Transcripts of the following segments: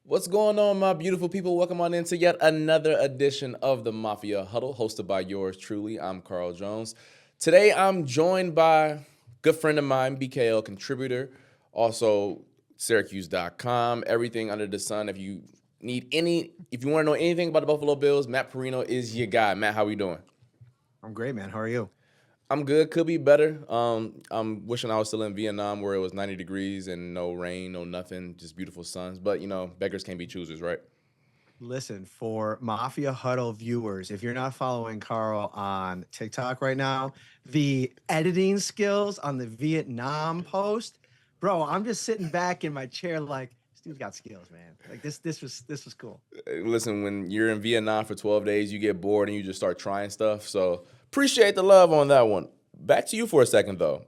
What's going on, my beautiful people? Welcome on into yet another edition of the Mafia Huddle, hosted by yours truly. I'm Carl Jones. Today, I'm joined by a good friend of mine, BKL contributor, also Syracuse.com, everything under the sun. If you want to know anything about the Buffalo Bills, Matt Parrino is your guy. Matt, how we doing? I'm great, man. How are you? I'm good. Could be better. I'm wishing I was still in Vietnam where it was 90 degrees and no rain, no nothing, just beautiful suns. But beggars can't be choosers, right? Listen, for Mafia Huddle viewers, if you're not following Carl on TikTok right now, the editing skills on the Vietnam post, bro, I'm just sitting back in my chair like, this dude's got skills, man. Like this was cool. Listen, when you're in Vietnam for 12 days, you get bored and you just start trying stuff. So appreciate the love on that one. Back to you for a second, though.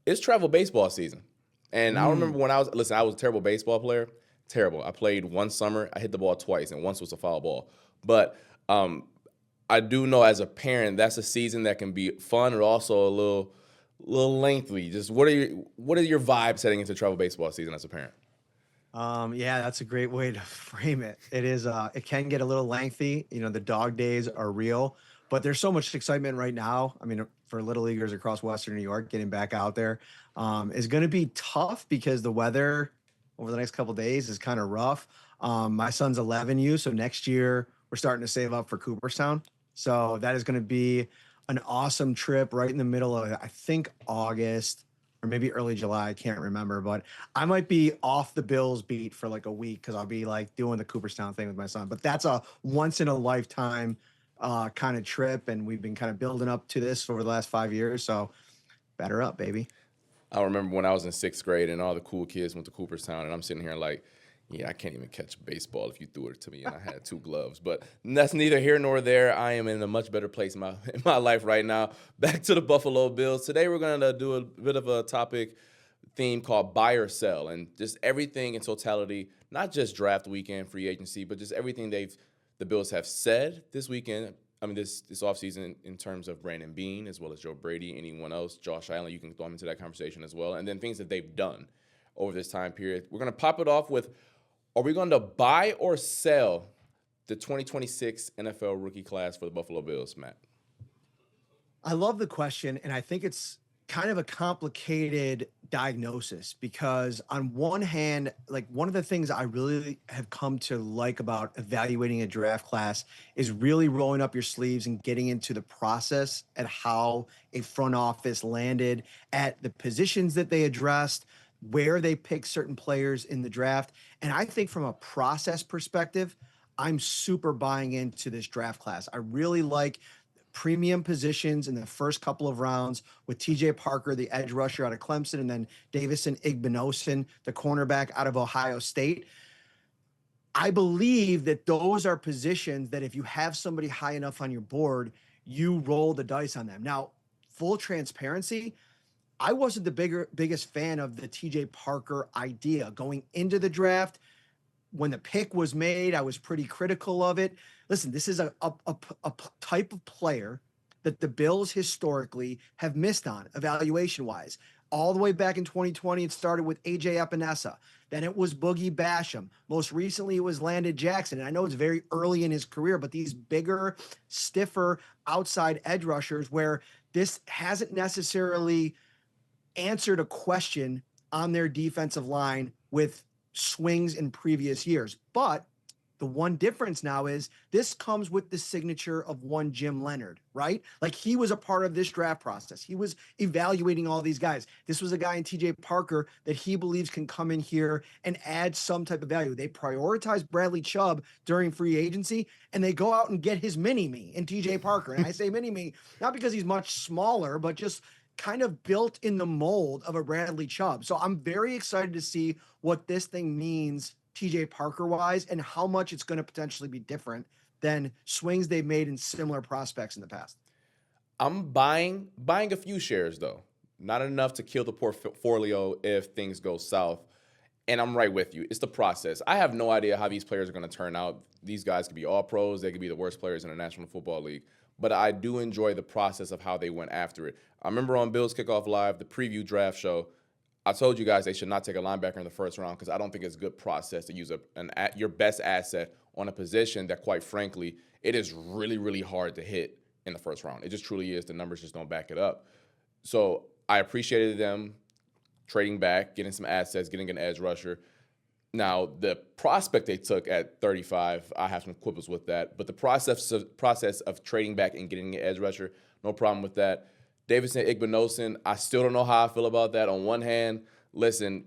It's travel baseball season. And I remember when I was a terrible baseball player. Terrible. I played one summer. I hit the ball twice, and once was a foul ball. But I do know as a parent, that's a season that can be fun and also a little lengthy. Just what are your vibes heading into travel baseball season as a parent? Yeah, that's a great way to frame it. It can get a little lengthy. The dog days are real, but there's so much excitement right now. I mean, for little leaguers across Western New York, getting back out there is going to be tough because the weather over the next couple of days is kind of rough. My son's 11U, so next year we're starting to save up for Cooperstown. So that is going to be an awesome trip right in the middle of, I think, August or maybe early July. I can't remember, but I might be off the Bills beat for like a week because I'll be like doing the Cooperstown thing with my son. But that's a once in a lifetime kind of trip, and we've been kind of building up to this over the last 5 years. So better up, baby. I remember when I was in sixth grade and all the cool kids went to Cooperstown, and I'm sitting here like, yeah, I can't even catch a baseball if you threw it to me, and I had two gloves. But that's neither here nor there. I am in a much better place in my life right now. Back to the Buffalo Bills. Today we're going to do a bit of a topic theme called buy or sell, and just everything in totality, not just draft weekend, free agency, but just everything the Bills have said this weekend. I mean, this offseason in terms of Brandon Beane, as well as Joe Brady, anyone else, Josh Allen, you can throw him into that conversation as well. And then things that they've done over this time period. We're going to pop it off with, are we going to buy or sell the 2026 NFL rookie class for the Buffalo Bills, Matt? I love the question, and I think it's kind of a complicated diagnosis because on one hand, like one of the things I really have come to like about evaluating a draft class is really rolling up your sleeves and getting into the process at how a front office landed at the positions that they addressed, where they picked certain players in the draft. And I think from a process perspective, I'm super buying into this draft class. I really like premium positions in the first couple of rounds with TJ Parker, the edge rusher out of Clemson, and then Davison Igbinosun, the cornerback out of Ohio State. I believe that those are positions that if you have somebody high enough on your board, you roll the dice on them. Now, full transparency, I wasn't the biggest fan of the TJ Parker idea going into the draft. When the pick was made, I was pretty critical of it. Listen, this is a type of player that the Bills historically have missed on evaluation wise. All the way back in 2020, it started with AJ Epinesa. Then it was Boogie Basham. Most recently, it was Landon Jackson. And I know it's very early in his career, but these bigger, stiffer outside edge rushers where this hasn't necessarily answered a question on their defensive line with swings in previous years. But the one difference now is this comes with the signature of one Jim Leonhard, right? Like he was a part of this draft process. He was evaluating all these guys. This was a guy in TJ Parker that he believes can come in here and add some type of value. They prioritize Bradley Chubb during free agency and they go out and get his mini-me in TJ Parker. And I say mini-me not because he's much smaller, but just kind of built in the mold of a Bradley Chubb. So I'm very excited to see what this thing means TJ Parker wise and how much it's going to potentially be different than swings they've made in similar prospects in the past. I'm buying a few shares though, not enough to kill the portfolio if things go south. And I'm right with you. It's the process. I have no idea how these players are going to turn out. These guys could be all pros. They could be the worst players in the National Football League. But I do enjoy the process of how they went after it. I remember on Bills Kickoff Live, the preview draft show, I told you guys they should not take a linebacker in the first round because I don't think it's a good process to use your best asset on a position that, quite frankly, it is really, really hard to hit in the first round. It just truly is. The numbers just don't back it up. So I appreciated them trading back, getting some assets, getting an edge rusher. Now, the prospect they took at 35, I have some quibbles with that. But the process of trading back and getting an edge rusher, no problem with that. Davison Igbinosun, I still don't know how I feel about that. On one hand, listen,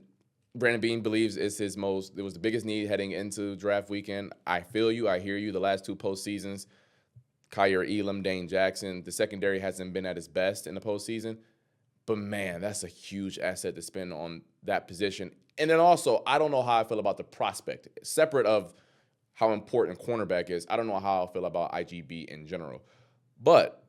Brandon Beane believes it was the biggest need heading into draft weekend. I feel you. I hear you. The last two postseasons, Kyer Elam, Dane Jackson, the secondary hasn't been at its best in the postseason. But, man, that's a huge asset to spend on that position. And then also, I don't know how I feel about the prospect. Separate of how important cornerback is, I don't know how I feel about IGB in general. But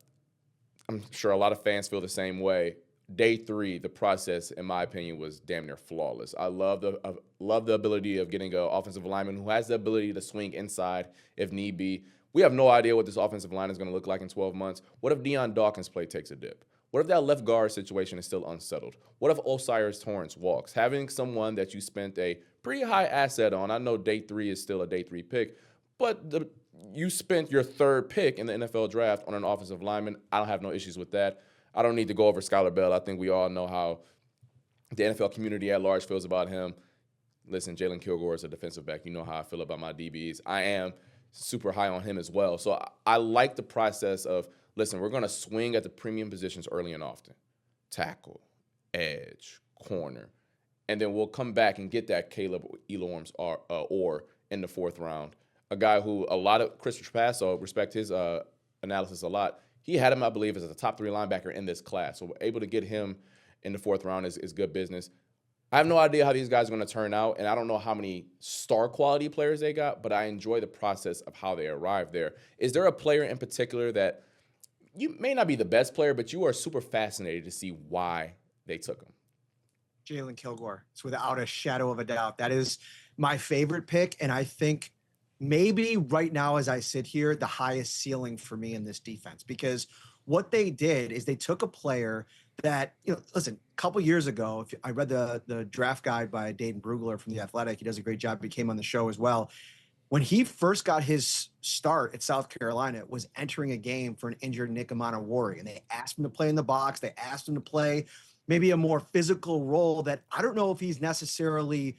I'm sure a lot of fans feel the same way. Day 3, the process, in my opinion, was damn near flawless. I love the ability of getting an offensive lineman who has the ability to swing inside if need be. We have no idea what this offensive line is going to look like in 12 months. What if Deion Dawkins' play takes a dip? What if that left guard situation is still unsettled? What if Osiris Torrance walks? Having someone that you spent a pretty high asset on, I know day 3 is still a day 3 pick, but you spent your 3rd pick in the NFL draft on an offensive lineman. I don't have no issues with that. I don't need to go over Skylar Bell. I think we all know how the NFL community at large feels about him. Listen, Jaylon Kilgore is a defensive back. You know how I feel about my DBs. I am super high on him as well. So I like the process of, listen, we're going to swing at the premium positions early and often. Tackle, edge, corner. And then we'll come back and get that Caleb Elorms or in the 4th round. A guy who a lot of Christopher Passo respect his analysis a lot. He had him, I believe, as a top 3 linebacker in this class. So we're able to get him in the 4th round is good business. I have no idea how these guys are going to turn out, and I don't know how many star quality players they got, but I enjoy the process of how they arrived there. Is there a player in particular that you may not be the best player, but you are super fascinated to see why they took him? Jaylon Kilgore. It's without a shadow of a doubt. That is my favorite pick, and I think maybe right now as I sit here, the highest ceiling for me in this defense, because what they did is they took a player that, listen, a couple years ago, if I read the draft guide by Dayton Brugler from The Athletic, he does a great job. He came on the show as well. When he first got his start at South Carolina, was entering a game for an injured Nick Amanawari, and they asked him to play in the box. They asked him to play maybe a more physical role that I don't know if he's necessarily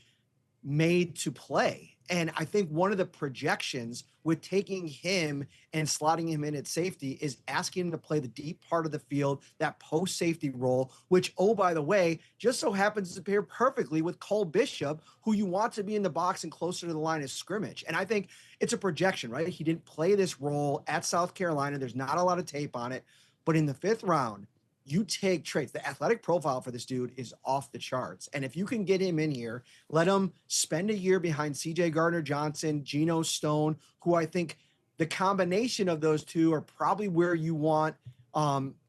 made to play. And I think one of the projections with taking him and slotting him in at safety is asking him to play the deep part of the field, that post-safety role, which, oh, by the way, just so happens to pair perfectly with Cole Bishop, who you want to be in the box and closer to the line of scrimmage. And I think it's a projection, right? He didn't play this role at South Carolina. There's not a lot of tape on it. But in the 5th round, you take traits. The athletic profile for this dude is off the charts. And if you can get him in here, let him spend a year behind CJ Gardner-Johnson, Geno Stone, who I think the combination of those two are probably where you want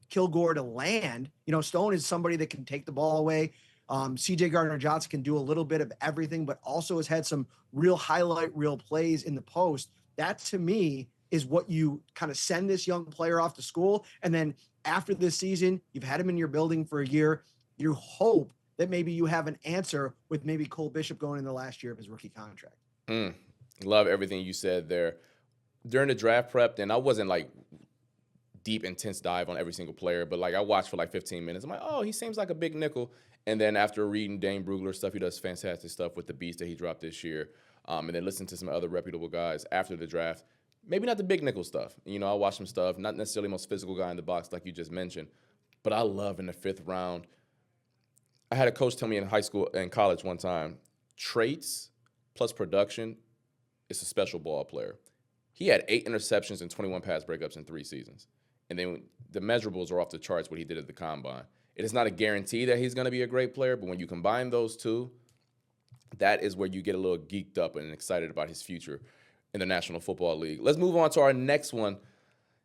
Kilgore to land. Stone is somebody that can take the ball away. CJ Gardner-Johnson can do a little bit of everything, but also has had some real highlight reel plays in the post. That, to me, is what you kind of send this young player off to school. And then after this season, you've had him in your building for a year. You hope that maybe you have an answer with maybe Cole Bishop going in the last year of his rookie contract. Love everything you said there. During the draft prep, and I wasn't like deep, intense dive on every single player, but like I watched for like 15 minutes. I'm like, oh, he seems like a big nickel. And then after reading Dane Brugler stuff, he does fantastic stuff with the beast that he dropped this year. And then listen to some other reputable guys after the draft. Maybe not the big nickel stuff. I watched some stuff, not necessarily the most physical guy in the box like you just mentioned, but I love in the 5th round. I had a coach tell me in high school and college one time, traits plus production is a special ball player. He had 8 interceptions and 21 pass breakups in 3 seasons. And then the measurables are off the charts what he did at the combine. It is not a guarantee that he's going to be a great player, but when you combine those two, that is where you get a little geeked up and excited about his future in the National Football League. Let's move on to our next one.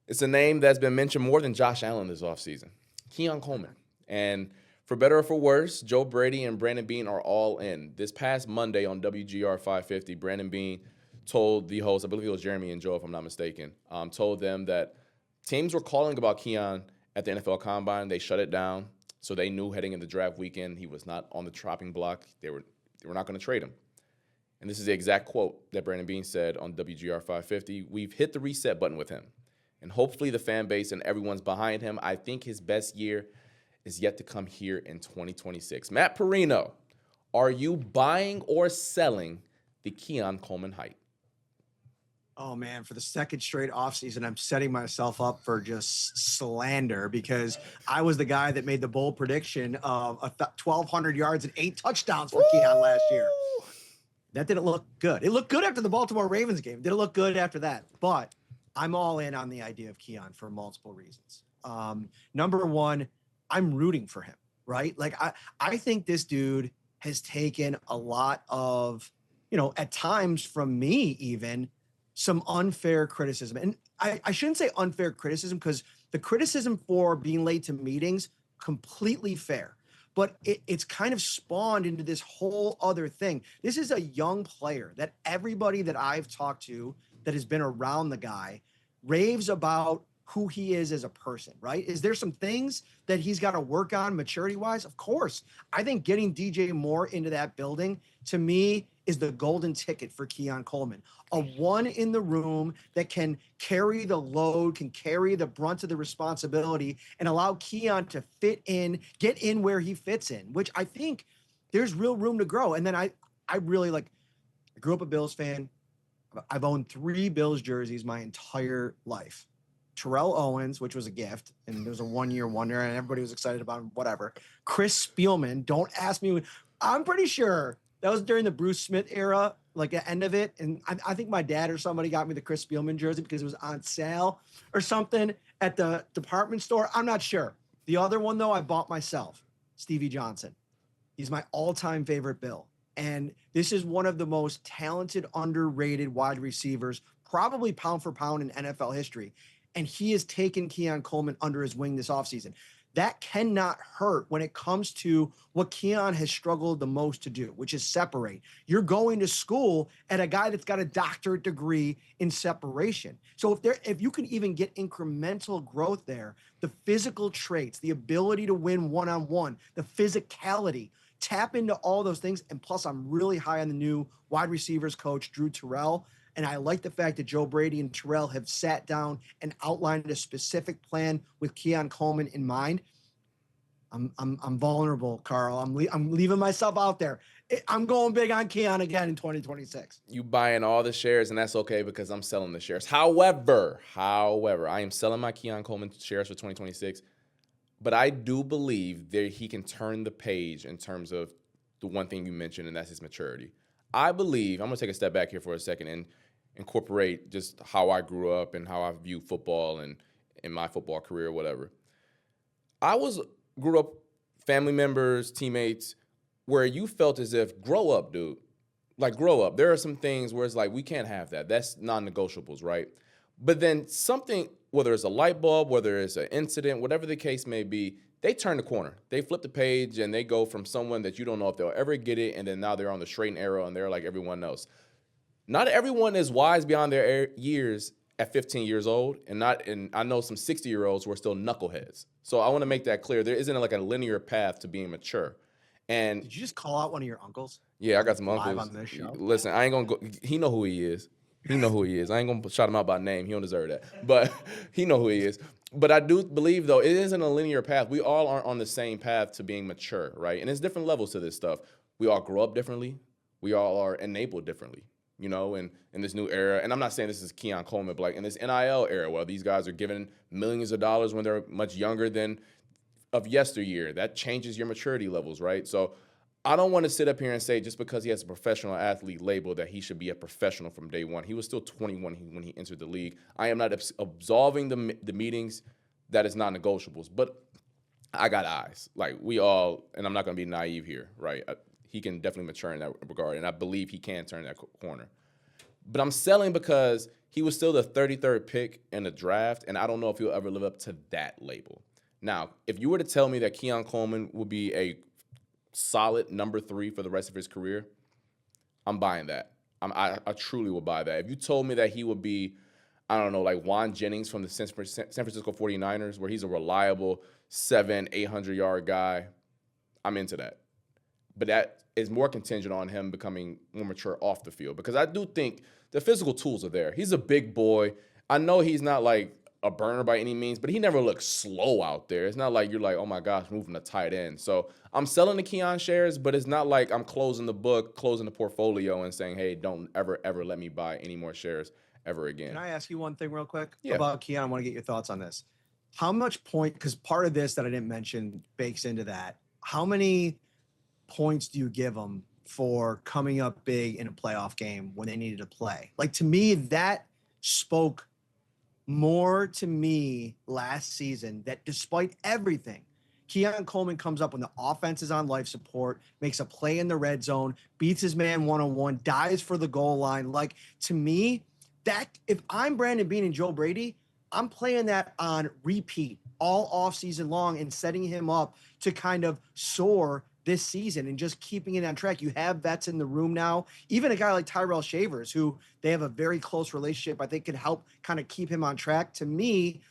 It's a name that's been mentioned more than Josh Allen this offseason, Keon Coleman. And for better or for worse, Joe Brady and Brandon Beane are all in. This past Monday on WGR 550, Brandon Beane told the host, I believe it was Jeremy and Joe if I'm not mistaken, told them that teams were calling about Keon at the NFL Combine. They shut it down. So they knew heading into draft weekend he was not on the chopping block. They were not going to trade him. And this is the exact quote that Brandon Beane said on WGR 550. We've hit the reset button with him. And hopefully the fan base and everyone's behind him. I think his best year is yet to come here in 2026. Matt Parrino, are you buying or selling the Keon Coleman hype? Oh man, for the second straight offseason, I'm setting myself up for just slander because I was the guy that made the bold prediction of 1,200 yards and 8 touchdowns for Keon last year. That didn't look good. It looked good after the Baltimore Ravens game. Didn't look good after that. But I'm all in on the idea of Keon for multiple reasons. Number one, I'm rooting for him, right? Like I think this dude has taken a lot of, at times from me even, some unfair criticism. And I shouldn't say unfair criticism because the criticism for being late to meetings, completely fair. But it's kind of spawned into this whole other thing. This is a young player that everybody that I've talked to that has been around the guy raves about who he is as a person, right? Is there some things that he's got to work on maturity-wise? Of course. I think getting DJ Moore into that building, to me, is the golden ticket for Keon Coleman. A one in the room that can carry the load, can carry the brunt of the responsibility, and allow Keon to fit in, get in where he fits in, which I think there's real room to grow. And then I really I grew up a Bills fan. I've owned 3 Bills jerseys my entire life. Terrell Owens, which was a gift, and there was a one-year wonder, and everybody was excited about him, whatever. Chris Spielman, don't ask me. I'm pretty sure that was during the Bruce Smith era, like the end of it. And I think my dad or somebody got me the Chris Spielman jersey because it was on sale or something at the department store. I'm not sure. The other one, though, I bought myself, Stevie Johnson. He's my all-time favorite Bill. And this is one of the most talented, underrated wide receivers, probably pound for pound in NFL history. And he has taken Keon Coleman under his wing this offseason. That cannot hurt when it comes to what Keon has struggled the most to do, which is separate. You're going to school at a guy that's got a doctorate degree in separation. So if you can even get incremental growth there, the physical traits, the ability to win one-on-one, the physicality, tap into all those things. And plus, I'm really high on the new wide receivers coach, Drew Terrell. And I like the fact that Joe Brady and Terrell have sat down and outlined a specific plan with Keon Coleman in mind. I'm vulnerable, Carl. I'm leaving myself out there. I'm going big on Keon again in 2026. You buying all the shares, and that's okay because I'm selling the shares. However, I am selling my Keon Coleman shares for 2026. But I do believe that he can turn the page in terms of the one thing you mentioned, and that's his maturity. I believe, I'm going to take a step back here for a second and incorporate just how I grew up and how I view football and in my football career, whatever. Grew up, family members, teammates, where you felt as if, grow up, dude. Like, grow up. There are some things where it's like, we can't have that. That's non-negotiables, right? But then something, whether it's a light bulb, whether it's an incident, whatever the case may be, they turn the corner. They flip the page and they go from someone that you don't know if they'll ever get it, and then now they're on the straight and narrow and they're like everyone else. Not everyone is wise beyond their years at 15 years old, and I know some 60-year-olds who are still knuckleheads. So I want to make that clear. There isn't like a linear path to being mature. And did you just call out one of your uncles? Yeah, I got some live uncles. On this show? Listen, I ain't gonna go. He know who he is. He know who he is. I ain't gonna shout him out by name. He don't deserve that. But he know who he is. But I do believe, though, it isn't a linear path. We all aren't on the same path to being mature, right? And there's different levels to this stuff. We all grow up differently. We all are enabled differently, in this new era. And I'm not saying this is Keon Coleman, but like in this NIL era where these guys are given millions of dollars when they're much younger than of yesteryear. That changes your maturity levels, right? So I don't want to sit up here and say just because he has a professional athlete label that he should be a professional from day one. He was still 21 when he entered the league. I am not absolving the meetings that is non-negotiables, but I got eyes. Like we all, and I'm not going to be naive here, right? He can definitely mature in that regard, and I believe he can turn that corner. But I'm selling because he was still the 33rd pick in the draft, and I don't know if he'll ever live up to that label. Now, if you were to tell me that Keon Coleman will be a solid number 3 for the rest of his career, I'm buying that. I truly will buy that. If you told me that he would be I don't know, like Juan Jennings from the San Francisco 49ers, where he's a reliable 800-yard guy. I'm into that. But that is more contingent on him becoming more mature off the field, because I do think the physical tools are there. He's a big boy. I know he's not like a burner by any means, but he never looks slow out there. It's not like you're like, oh my gosh, moving a tight end. So I'm selling the Keon shares, but it's not like I'm closing the book, closing the portfolio and saying, hey, don't ever let me buy any more shares ever again. Can I ask you one thing real quick Yeah. about Keon? I want to get your thoughts on this. How much point, because part of this that I didn't mention bakes into that. How many points do you give him for coming up big in a playoff game when they needed to play? Like, to me, that spoke more to me last season, that despite everything, Keon Coleman comes up when the offense is on life support, makes a play in the red zone, beats his man one-on-one, dives for the goal line. Like, to me, that if I'm Brandon Beane and Joe Brady, I'm playing that on repeat all offseason long and setting him up to kind of soar this season and just keeping it on track. You have vets in the room now. Even a guy like Tyrell Shavers, who they have a very close relationship, I think could help kind of keep him on track. To me,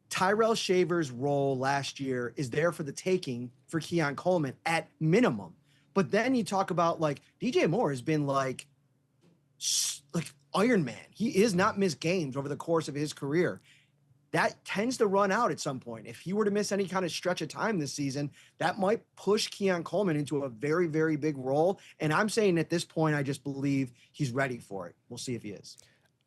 Tyrell Shavers' role last year is there for the taking for Keon Coleman at minimum. But then you talk about like DJ Moore has been like Iron Man. He is not missed games over the course of his career. That tends to run out at some point. If he were to miss any kind of stretch of time this season, that might push Keon Coleman into a very, very big role. And I'm saying at this point, I just believe he's ready for it. We'll see if he is.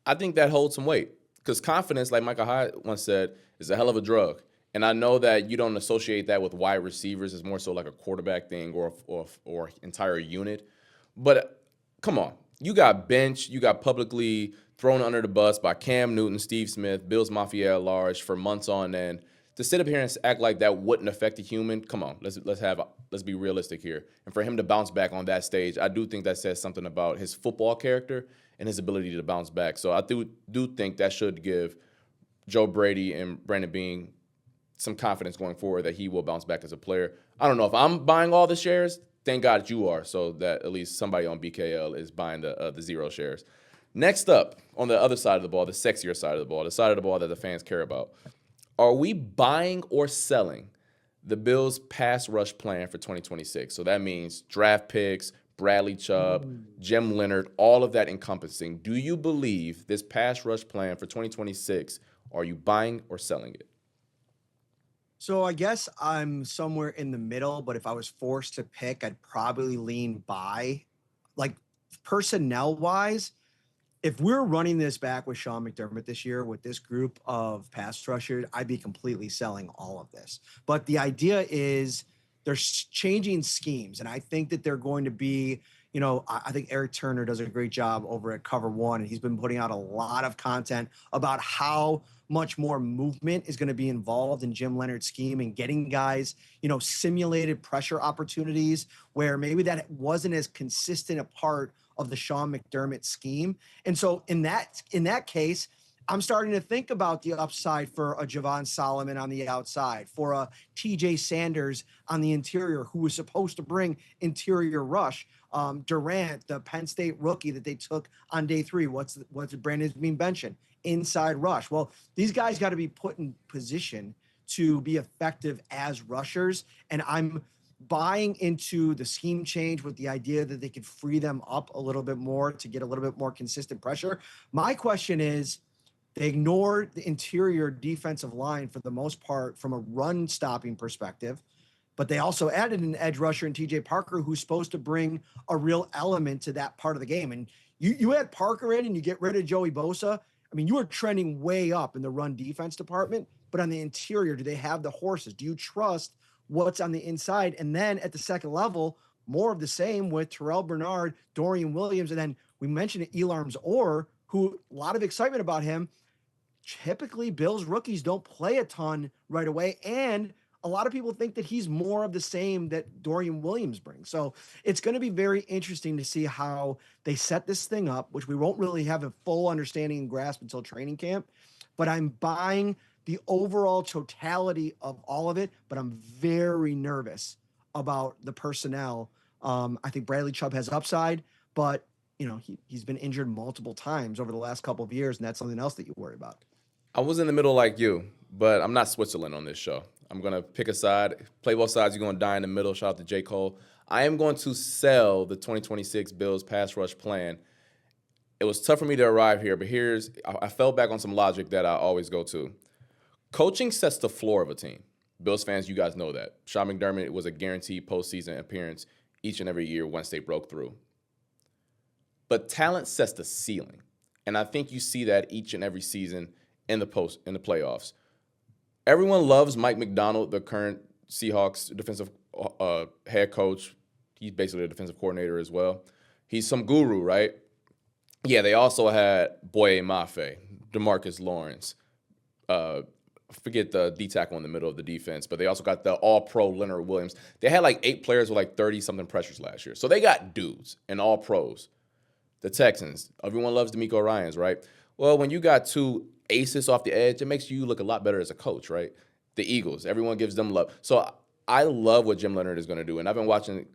I think that holds some weight, because confidence, like Michael Hyde once said, is a hell of a drug. And I know that you don't associate that with wide receivers. It's more so like a quarterback thing or entire unit. But come on. You got benched. You got publicly thrown under the bus by Cam Newton, Steve Smith, Bills Mafia at large for months on end. To sit up here and act like that wouldn't affect a human, come on, let's be realistic here. And for him to bounce back on that stage, I do think that says something about his football character and his ability to bounce back. So I do think that should give Joe Brady and Brandon Beane some confidence going forward that he will bounce back as a player. I don't know if I'm buying all the shares. Thank God you are, so that at least somebody on BKL is buying the zero shares. Next up, on the other side of the ball, the sexier side of the ball, the side of the ball that the fans care about, are we buying or selling the Bills' pass rush plan for 2026? So that means draft picks, Bradley Chubb, Jim Leonhard, all of that encompassing. Do you believe this pass rush plan for 2026, are you buying or selling it? So I guess I'm somewhere in the middle, but if I was forced to pick, I'd probably lean buy. Like, personnel wise, if we're running this back with Sean McDermott this year with this group of pass rushers, I'd be completely selling all of this. But the idea is they're changing schemes, and I think that they're going to be, I think Eric Turner does a great job over at Cover One, and he's been putting out a lot of content about how much more movement is going to be involved in Jim Leonhard's scheme and getting guys, simulated pressure opportunities where maybe that wasn't as consistent a part of the Sean McDermott scheme. And so in that case, I'm starting to think about the upside for a Javon Solomon on the outside, for a TJ Sanders on the interior, who was supposed to bring interior rush. Durant, the Penn State rookie that they took on day 3. What's Brandon's being mentioned? Inside rush. Well, these guys got to be put in position to be effective as rushers. And I'm buying into the scheme change with the idea that they could free them up a little bit more to get a little bit more consistent pressure. My question is, they ignored the interior defensive line for the most part from a run stopping perspective, but they also added an edge rusher in TJ Parker, who's supposed to bring a real element to that part of the game. And you add Parker in and you get rid of Joey Bosa. I mean, you are trending way up in the run defense department, but on the interior, do they have the horses? Do you trust what's on the inside? And then at the second level, more of the same with Terrell Bernard, Dorian Williams, and then we mentioned Elarms Orr, who a lot of excitement about him. Typically, Bills rookies don't play a ton right away, and a lot of people think that he's more of the same that Dorian Williams brings. So it's going to be very interesting to see how they set this thing up, which we won't really have a full understanding and grasp until training camp. But I'm buying the overall totality of all of it, but I'm very nervous about the personnel. I think Bradley Chubb has upside, but he's been injured multiple times over the last couple of years, and that's something else that you worry about. I was in the middle like you, but I'm not Switzerland on this show. I'm going to pick a side, play both sides. You're going to die in the middle. Shout out to J. Cole. I am going to sell the 2026 Bills pass rush plan. It was tough for me to arrive here, but I fell back on some logic that I always go to. Coaching sets the floor of a team. Bills fans, you guys know that. Sean McDermott was a guaranteed postseason appearance each and every year once they broke through. But talent sets the ceiling. And I think you see that each and every season in the playoffs. Everyone loves Mike Macdonald, the current Seahawks defensive head coach. He's basically a defensive coordinator as well. He's some guru, right? Yeah, they also had Boye Mafe, DeMarcus Lawrence. Forget the D tackle in the middle of the defense, but they also got the all-pro Leonard Williams. They had like 8 players with like 30-something pressures last year. So they got dudes and all pros. The Texans, everyone loves DeMeco Ryans, right? Well, when you got 2 aces off the edge, it makes you look a lot better as a coach, right? The Eagles, everyone gives them love. So I love what Jim Leonhard is going to do. And I've been watching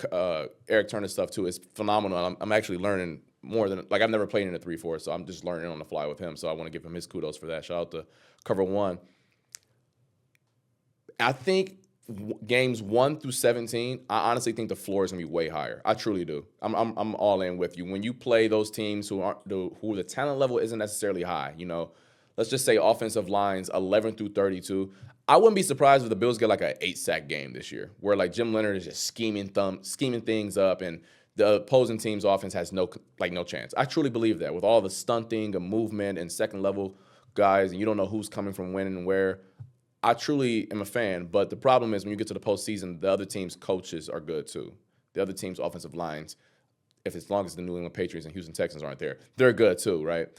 Eric Turner's stuff too. It's phenomenal. I'm actually learning more than, like, I've never played in a 3-4, so I'm just learning on the fly with him. So I want to give him his kudos for that. Shout out to Cover One. I think games 1 through 17, I honestly think the floor is gonna be way higher. I truly do. I'm all in with you. When you play those teams who the talent level isn't necessarily high, let's just say offensive lines 11 through 32. I wouldn't be surprised if the Bills get like an 8-sack game this year, where like Jim Leonhard is just scheming things up, and the opposing team's offense has no chance. I truly believe that with all the stunting and movement and second level guys, and you don't know who's coming from when and where. I truly am a fan, but the problem is when you get to the postseason, the other team's coaches are good too. The other team's offensive lines, as long as the New England Patriots and Houston Texans aren't there, they're good too, right?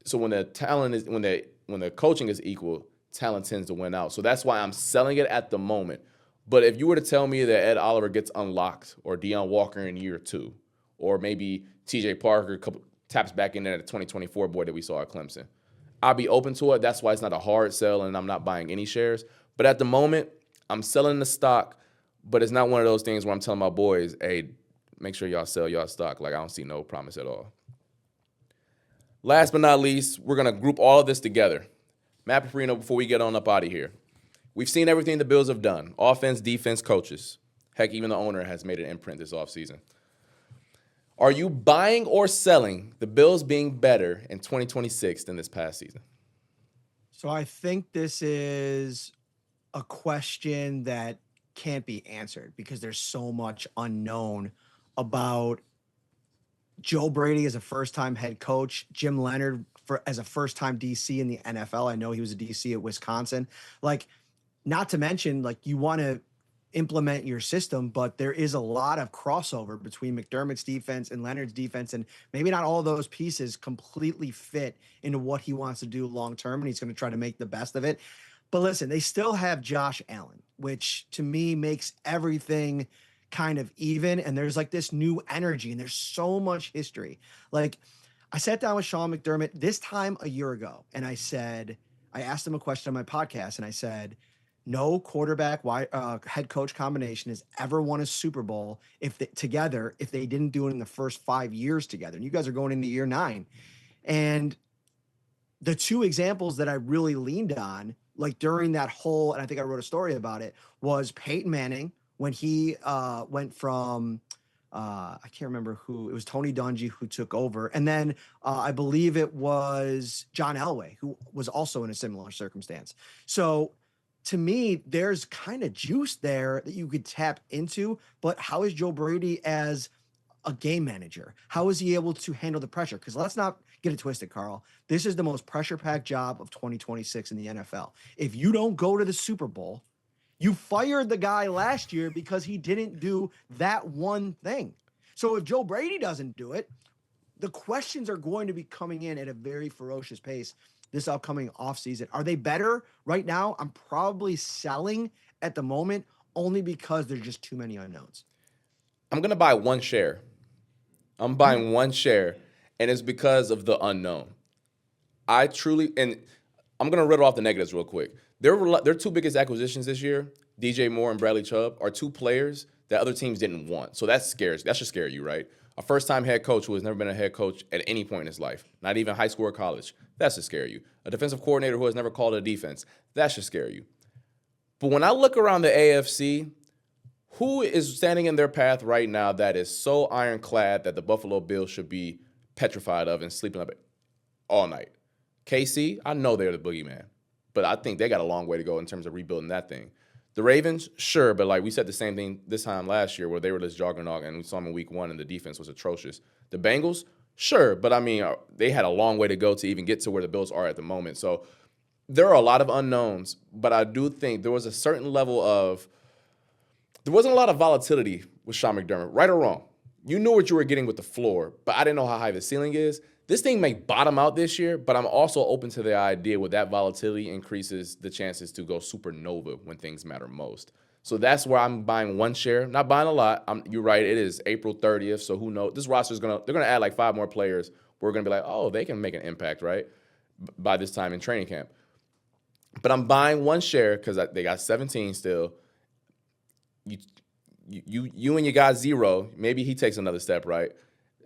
So when the talent is when the coaching is equal, talent tends to win out. So that's why I'm selling it at the moment. But if you were to tell me that Ed Oliver gets unlocked, or Deion Walker in year 2, or maybe TJ Parker taps back in there, the 2024 boy that we saw at Clemson, I'll be open to it. That's why it's not a hard sell, and I'm not buying any shares. But at the moment, I'm selling the stock, but it's not one of those things where I'm telling my boys, hey, make sure y'all sell y'all stock. Like, I don't see no promise at all. Last but not least, we're going to group all of this together. Matt Parrino, before we get on up out of here. We've seen everything the Bills have done. Offense, defense, coaches. Heck, even the owner has made an imprint this offseason. Are you buying or selling the Bills being better in 2026 than this past season? So I think this is a question that can't be answered because there's so much unknown about Joe Brady as a first-time head coach, Jim Leonhard as a first-time DC in the NFL. I know he was a DC at Wisconsin. Like, not to mention, like, you want to implement your system, but there is a lot of crossover between McDermott's defense and Leonard's defense, and maybe not all those pieces completely fit into what he wants to do long-term, and he's going to try to make the best of it. But listen, they still have Josh Allen, which to me makes everything kind of even, and there's like this new energy, and there's so much history. Like, I sat down with Sean McDermott this time a year ago, and I asked him a question on my podcast, and I said, no quarterback head coach combination has ever won a Super Bowl if they didn't do it in the first 5 years together. And you guys are going into year 9. And the 2 examples that I really leaned on, like during that whole, and I think I wrote a story about it, was Peyton Manning when he went from I can't remember who it was, Tony Dungy who took over, and then I believe it was John Elway who was also in a similar circumstance. So to me, there's kind of juice there that you could tap into, but how is Joe Brady as a game manager? How is he able to handle the pressure? Because let's not get it twisted, Carl. This is the most pressure-packed job of 2026 in the NFL. If you don't go to the Super Bowl, you fired the guy last year because he didn't do that one thing. So if Joe Brady doesn't do it, the questions are going to be coming in at a very ferocious pace this upcoming offseason. Are they better right now? I'm probably selling at the moment only because there's just too many unknowns. I'm going to buy 1 share. I'm buying 1 share, and it's because of the unknown. And I'm going to riddle off the negatives real quick. Their 2 biggest acquisitions this year, DJ Moore and Bradley Chubb, are 2 players that other teams didn't want. So that should scare you, right? A first-time head coach who has never been a head coach at any point in his life, not even high school or college, that should scare you. A defensive coordinator who has never called a defense, that should scare you. But when I look around the AFC, who is standing in their path right now that is so ironclad that the Buffalo Bills should be petrified of and sleeping up all night? KC, I know they're the boogeyman, but I think they got a long way to go in terms of rebuilding that thing. The Ravens, sure, but like we said the same thing this time last year where they were this juggernaut and we saw them in week 1 and the defense was atrocious. The Bengals, sure, but I mean, they had a long way to go to even get to where the Bills are at the moment. So there are a lot of unknowns, but I do think there was a certain level of, there wasn't a lot of volatility with Sean McDermott, right or wrong. You knew what you were getting with the floor, but I didn't know how high the ceiling is. This thing may bottom out this year, but I'm also open to the idea where that volatility increases the chances to go supernova when things matter most. So that's where I'm buying one share. Not buying a lot. You're right. It is April 30th, so who knows? This roster they're going to add like 5 more players. We're going to be like, oh, they can make an impact, right? By this time in training camp. But I'm buying one share because they got 17 still. You and your guy Zero, maybe he takes another step, right?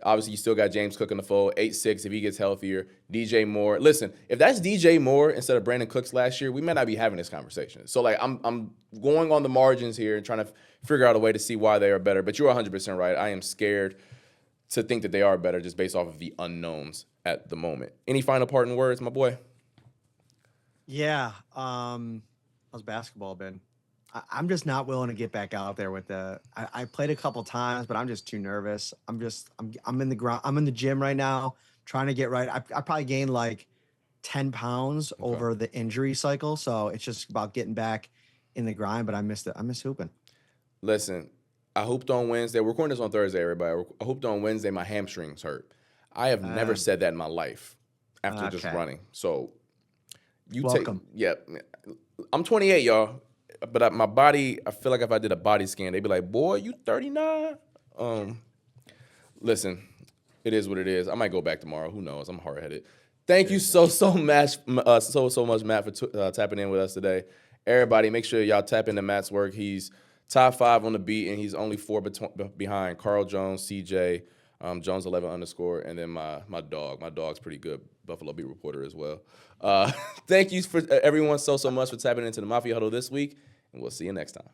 Obviously, you still got James Cook in the fold, 8-6 if he gets healthier. DJ Moore. Listen, if that's DJ Moore instead of Brandon Cooks last year, we may not be having this conversation. So, like, I'm going on the margins here and trying to figure out a way to see why they are better. But you're 100% right. I am scared to think that they are better just based off of the unknowns at the moment. Any final parting words, my boy? Yeah. How's basketball been? I'm just not willing to get back out there with I played a couple times, but I'm just too nervous. I'm in the ground. I'm in the gym right now trying to get right. I probably gained like 10 pounds over the injury cycle. So it's just about getting back in the grind, but I missed it. I miss hooping. Listen, I hooped on Wednesday. We're recording this on Thursday, everybody. I hooped on Wednesday. My hamstrings hurt. I have never said that in my life after just running. So you welcome. I'm 28, y'all. But my body, I feel like if I did a body scan, they'd be like, boy, you 39? Listen, it is what it is. I might go back tomorrow. Who knows? I'm hard-headed. Thank you so much, Matt, for tapping in with us today. Everybody, make sure y'all tap into Matt's work. He's top 5 on the beat, and he's only 4 behind Carl Jones, CJ, Jones11_, and then my dog. My dog's pretty good, Buffalo Beat reporter as well. Thank you for everyone so much for tapping into the Mafia Huddle this week, and we'll see you next time.